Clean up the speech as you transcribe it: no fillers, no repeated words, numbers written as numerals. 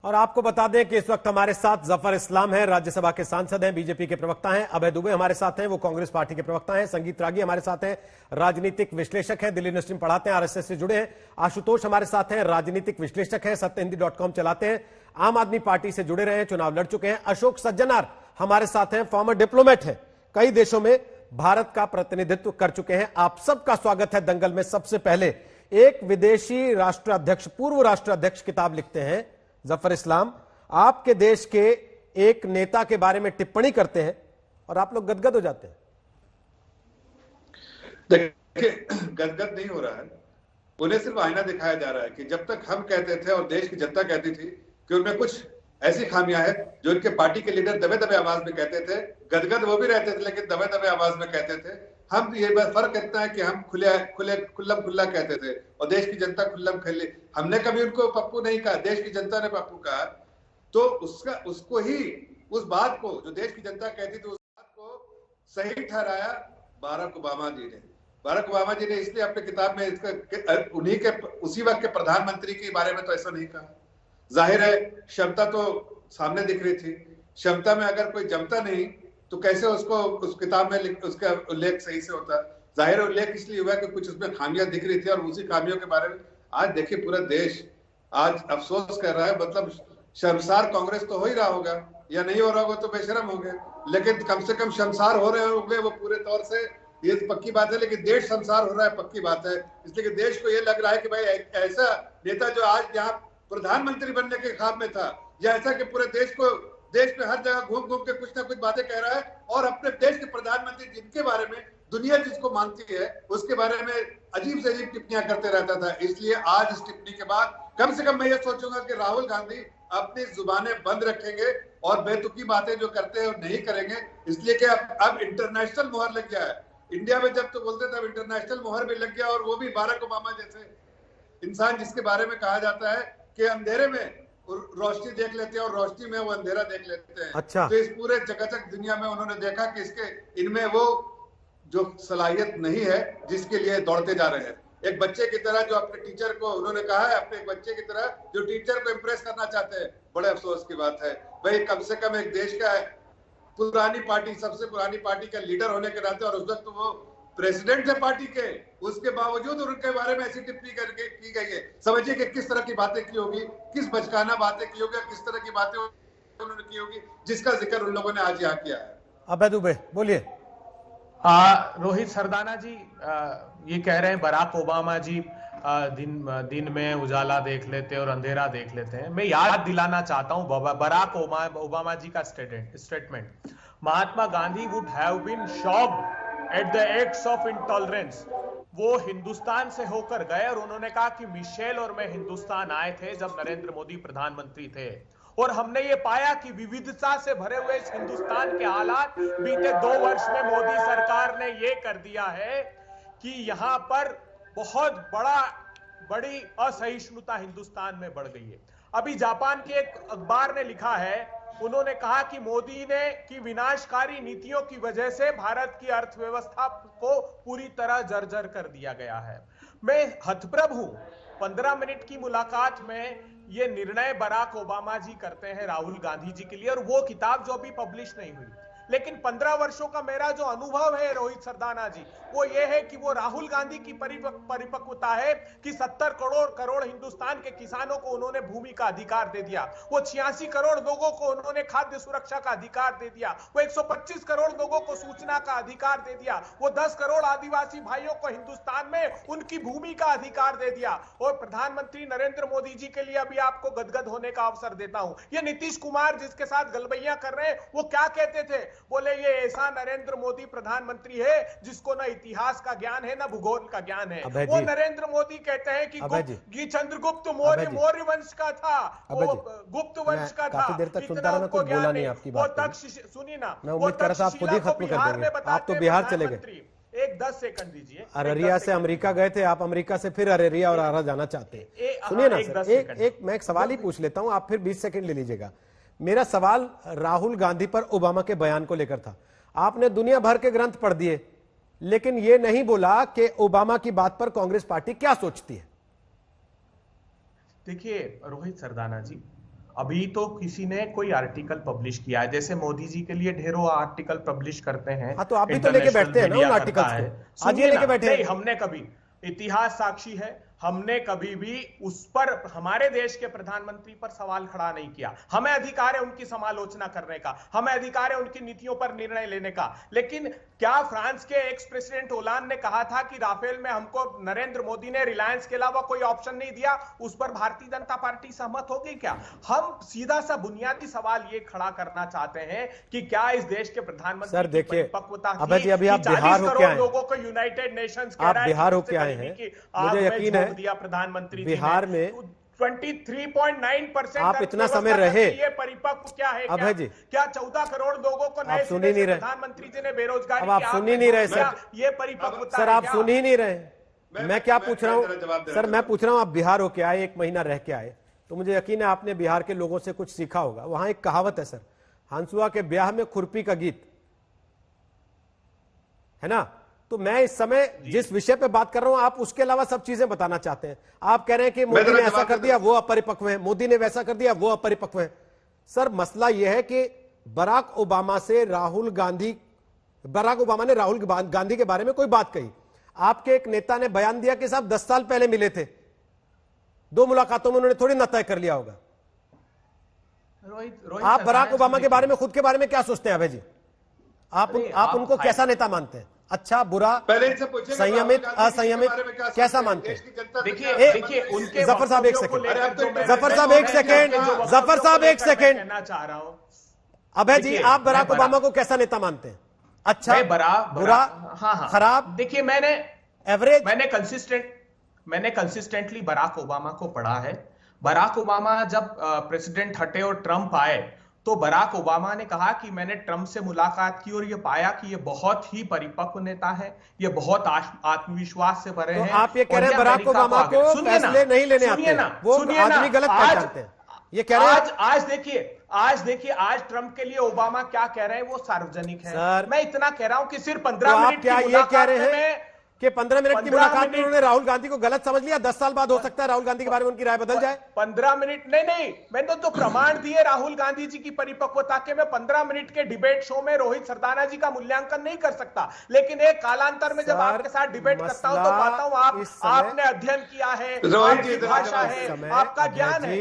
और आपको बता दें कि इस वक्त हमारे साथ जफर इस्लाम हैं, राज्यसभा के सांसद हैं, बीजेपी के प्रवक्ता हैं। अभय दुबे हमारे साथ हैं, वो कांग्रेस पार्टी के प्रवक्ता हैं। संगीत रागी हमारे साथ हैं, राजनीतिक विश्लेषक हैं, दिल्ली यूनिवर्सिटी में पढ़ाते हैं, आरएसएस से जुड़े हैं। आशुतोष हमारे साथ हैं, राजनीतिक विश्लेषक हैं, सत्यहिंदी.com चलाते हैं, आम आदमी पार्टी से जुड़े रहे हैं, चुनाव लड़ चुके हैं। अशोक सज्जनार हमारे साथ हैं, फॉर्मर डिप्लोमेट हैं, कई देशों में भारत का प्रतिनिधित्व कर चुके हैं। आप सबका स्वागत है दंगल में। सबसे पहले एक विदेशी राष्ट्राध्यक्ष, पूर्व राष्ट्राध्यक्ष किताब लिखते हैं जफर इस्लाम, आपके देश के एक नेता के बारे में टिप्पणी करते हैं और आप लोग गदगद हो जाते हैं। देखिए, गदगद नहीं हो रहा है, उन्हें सिर्फ आईना दिखाया जा रहा है कि जब तक हम कहते थे और देश की जनता कहती थी कि उनमें कुछ ऐसी खामियां हैं जो उनके पार्टी के लीडर दबे दबे आवाज में कहते थे, गदगद वो भी रहते थे लेकिन दबे दबे आवाज में कहते थे। हम ये फर्क इतना है कि हम खुल्लम खुल्ला कहते थे और देश की जनता खुल्लम खुल्ली, हमने कभी उनको पप्पू नहीं कहा, देश की जनता ने पप्पू कहा। तो उसको ही, उस बात को जो देश की जनता कहती थी, उस बात को सही ठहराया बाराक ओबामा जी ने। बाराक ओबामा जी ने इसलिए अपने किताब में उन्हीं के उसी वक्त के प्रधानमंत्री के बारे में तो ऐसा नहीं कहा। जाहिर है क्षमता तो सामने दिख रही थी, क्षमता में अगर कोई जमता नहीं तो कैसे उसको उस किताब में उसका उल्लेख सही से होता। जाहिर उल्लेख इसलिए हुआ कि कुछ उसमें खामियां दिख रही थी और उसी खामियों के बारे में आज देखिए पूरा देश आज अफसोस कर रहा है। मतलब शर्मसार कांग्रेस तो हो ही रहा होगा, या नहीं हो रहा होगा तो बेशरम होंगे, लेकिन कम से कम शर्मसार हो रहे होंगे वो पूरे तौर से, ये पक्की बात है। लेकिन देश शर्मसार हो रहा है, पक्की बात है, इसलिए कि देश को ये लग रहा है कि भाई ऐसा नेता जो आज यहाँ प्रधानमंत्री बनने के ख्वाब में था, या ऐसा कि पूरे देश में हर जगह घूम घूम के कुछ ना कुछ बातें कह रहा है और अपने देश के प्रधानमंत्री जिनके बारे में दुनिया जिसको मानती है उसके बारे में अजीब से अजीब टिप्पणियां करते रहता था। इसलिए आज इस टिप्पणी के बाद कम से कम मैं ये सोचूंगा कि राहुल गांधी अपनी जुबानें बंद रखेंगे और बेतुकी बातें जो करते हैं वो नहीं करेंगे। इसलिए कि अब इंटरनेशनल मोहर लग गया है। इंडिया में जब तो बोलते थे, अब इंटरनेशनल मोहर भी लग गया, और वो भी बाराक ओबामा जैसे इंसान जिसके बारे में कहा जाता है कि अंधेरे में रोशनी देख लेते हैं और रोशनी में वो अंधेरा देख लेते हैं। अच्छा। तो इस पूरे चकाचक दुनिया में उन्होंने देखा कि इनमें वो जो सलाहियत नहीं है जिसके लिए दौड़ते जा रहे हैं। एक बच्चे की तरह जो अपने टीचर को, उन्होंने कहा है अपने एक बच्चे की तरह जो टीचर को इम्प्रेस करना चाहते हैं। बड़े अफसोस की बात है भाई, कम से कम एक देश का पुरानी पार्टी, सबसे पुरानी पार्टी का लीडर होने के नाते, और उस वक्त वो प्रेसिडेंट थे पार्टी के, उसके बावजूद उनके बारे में ऐसी टिप्पणी करके की गई है। समझिए कि किस तरह की बातें की होगी, किस बचकाना बातें की होगी, किस तरह की बातें उन्होंने की होगी जिसका जिक्र उन लोगों ने आज यहाँ किया है। अभय दुबे बोलिए। रोहित सरदाना जी ये कह रहे हैं बराक ओबामा जी दिन में उजाला देख लेते और अंधेरा देख लेते हैं। मैं याद दिलाना चाहता हूं बराक ओबामा जी का statement, Mahatma Gandhi would have been shocked at the acts of intolerance. वो हिंदुस्तान से होकर गए और उन्होंने कहा कि मिशेल और मैं हिंदुस्तान आए थे जब नरेंद्र मोदी प्रधानमंत्री थे, और हमने ये पाया कि विविधता से भरे हुए इस हिंदुस्तान के हालात बीते 2 वर्ष में मोदी सरकार ने ये कर दिया है कि यहां पर बहुत बड़ी असहिष्णुता हिंदुस्तान में बढ़ गई है। अभी जापान के एक अखबार ने लिखा है, उन्होंने कहा कि मोदी ने की विनाशकारी नीतियों की वजह से भारत की अर्थव्यवस्था को पूरी तरह जर्जर कर दिया गया है। मैं हतप्रभ हूं, 15 मिनट की मुलाकात में ये निर्णय बराक ओबामा जी करते हैं राहुल गांधी जी के लिए, और वो किताब जो अभी पब्लिश नहीं हुई। लेकिन 15 वर्षों का मेरा जो अनुभव है रोहित सरदाना जी, वो ये है कि वो राहुल गांधी की परिपक्वता है कि 70 करोड़ हिंदुस्तान के किसानों को उन्होंने भूमि का अधिकार दे दिया, वो 86 करोड़ लोगों को उन्होंने खाद्य सुरक्षा का अधिकार दे दिया, वो 125 करोड़ लोगों को सूचना का अधिकार दे दिया, वो 10 करोड़ आदिवासी भाइयों को हिंदुस्तान में उनकी भूमि का अधिकार दे दिया। और प्रधानमंत्री नरेंद्र मोदी जी के लिए अभी आपको गदगद होने का अवसर देता हूं। ये नीतीश कुमार जिसके साथ गलबैया कर रहे हैं, वो क्या कहते थे, बोले ये ऐसा नरेंद्र मोदी प्रधानमंत्री है जिसको ना इतिहास का ज्ञान है ना भूगोल का ज्ञान है। वो नरेंद्र मोदी कहते हैं कि चंद्रगुप्त मौर्य वंश का था, वो गुप्त वंश का था। काफी देर तक सुनता रहा, कोई बोला नहीं आपकी बात। सुनिए ना, मैं उम्मीद कर रहा था आप खुद ही खत्म कर देंगे। आप तो बिहार चले गए। एक 10 सेकंड दीजिए। अररिया से अमेरिका गए थे आप, अमेरिका से फिर अररिया और आरा जाना चाहते हैं। सुनिए ना सर, मैं एक सवाल ही पूछ लेता हूं, आप फिर 20 सेकंड ले लीजिएगा। मेरा सवाल राहुल गांधी पर ओबामा के बयान को लेकर था। आपने दुनिया भर के ग्रंथ पढ़ दिए, लेकिन यह नहीं बोला कि ओबामा की बात पर कांग्रेस पार्टी क्या सोचती है। देखिए रोहित सरदाना जी, अभी तो किसी ने कोई आर्टिकल पब्लिश किया है, जैसे मोदी जी के लिए ढेरों आर्टिकल पब्लिश करते हैं। हाँ, तो आप भी तो लेके बैठते हैं ना उन आर्टिकल्स को, आज ये लेके बैठे हैं। नहीं, हमने कभी, इतिहास साक्षी है, हमने कभी भी उस पर, हमारे देश के प्रधानमंत्री पर सवाल खड़ा नहीं किया। हमें अधिकार है उनकी समालोचना करने का, हमें अधिकार है उनकी नीतियों पर निर्णय लेने का। लेकिन क्या फ्रांस के एक्स प्रेसिडेंट होलांद ने कहा था कि राफेल में हमको नरेंद्र मोदी ने रिलायंस के अलावा कोई ऑप्शन नहीं दिया, उस पर भारतीय जनता पार्टी सहमत हो गई क्या? हम सीधा सा बुनियादी सवाल ये खड़ा करना चाहते हैं कि क्या इस देश के प्रधानमंत्री सर देखिए, अभी जी अभी आप बिहार होके आए, लोगों को यूनाइटेड नेशंस आप बिहार होके आए हैं, मुझे यकीन है दिया प्रधानमंत्री बिहार में 23.9% आप इतना समय रहे, ये परिपक्व क्या है? अभय जी, क्या 14 करोड़ लोगों को नए सुन ही नहीं रहे प्रधानमंत्री जी ने बेरोजगारी, अब आप सुन ही नहीं रहे सर, ये परिपक्वता सर आप सुन ही नहीं रहे। मैं क्या पूछ रहा हूं सर, मैं पूछ रहा हूं, आप बिहार होके आए, 1 महीना रह के आए, तो मुझे यकीन है आपने बिहार के लोगों से कुछ सीखा होगा। वहां एक कहावत है सर, हंसुआ के ब्याह में खुरपी का गीत, है ना? तो मैं इस समय जिस विषय पे बात कर रहा हूं, आप उसके अलावा सब चीजें बताना चाहते हैं। आप कह रहे हैं कि मोदी ने ऐसा कर दिया वो अपरिपक्व है, मोदी ने वैसा कर दिया वो अपरिपक्व है। सर मसला यह है कि बराक ओबामा ने राहुल गांधी के बारे में कोई बात कही, आपके एक नेता ने बयान दिया कि साहब 10 साल पहले मिले थे, 2 मुलाकातों में उन्होंने थोड़ी ना तय कर लिया होगा। आप बराक ओबामा के बारे में, खुद के बारे में क्या सोचते हैं अभय जी? आप उनको कैसा नेता मानते हैं? अच्छा, बुरा, संयमित, असंयमित, कैसा मानते हैं? देखिए उनके जफर साहब एक सेकंड, जफर साहब एक सेकंड, जफर साहब एक सेकंड, कहना चाह रहा हूं अभय जी, आप बराक ओबामा को कैसा नेता मानते हैं? अच्छा, बुरा, हाँ, खराब? देखिए मैंने एवरेज, मैंने कंसिस्टेंटली बराक ओबामा को पढ़ा है। बराक ओबामा जब प्रेसिडेंट हटे और ट्रंप आए, तो बराक ओबामा ने कहा कि मैंने ट्रंप से मुलाकात की और ये पाया कि ये बहुत ही परिपक्व नेता है, ये बहुत आत्मविश्वास से भरे तो हैं। आप ये कह रहे हैं बराक ओबामा को फैसले नहीं लेने आते, वो आदमी गलत पहचानते हैं, ये कह रहे हैं? आज देखिए आज ट्रंप के लिए ओबामा क्या कह रहे हैं वो सार्वजनिक है। मैं इतना कह रहा हूं कि सिर्फ 15 मिनट क्या ये कह रहे हैं कि 15 मिनट की मुलाकात में उन्होंने राहुल गांधी को गलत समझ लिया? 10 साल बाद हो सकता है राहुल गांधी के बारे में उनकी राय बदल जाए। 15 मिनट नहीं, मैंने तो प्रमाण दिए राहुल गांधी जी की परिपक्वता के। मैं 15 मिनट के डिबेट शो में रोहित सरदाना जी का मूल्यांकन नहीं कर सकता, लेकिन एक कालांतर में जब आपके साथ डिबेट करता हूं तो पाता हूं आपने अध्ययन किया है, आपकी भाषा है, आपका ज्ञान है।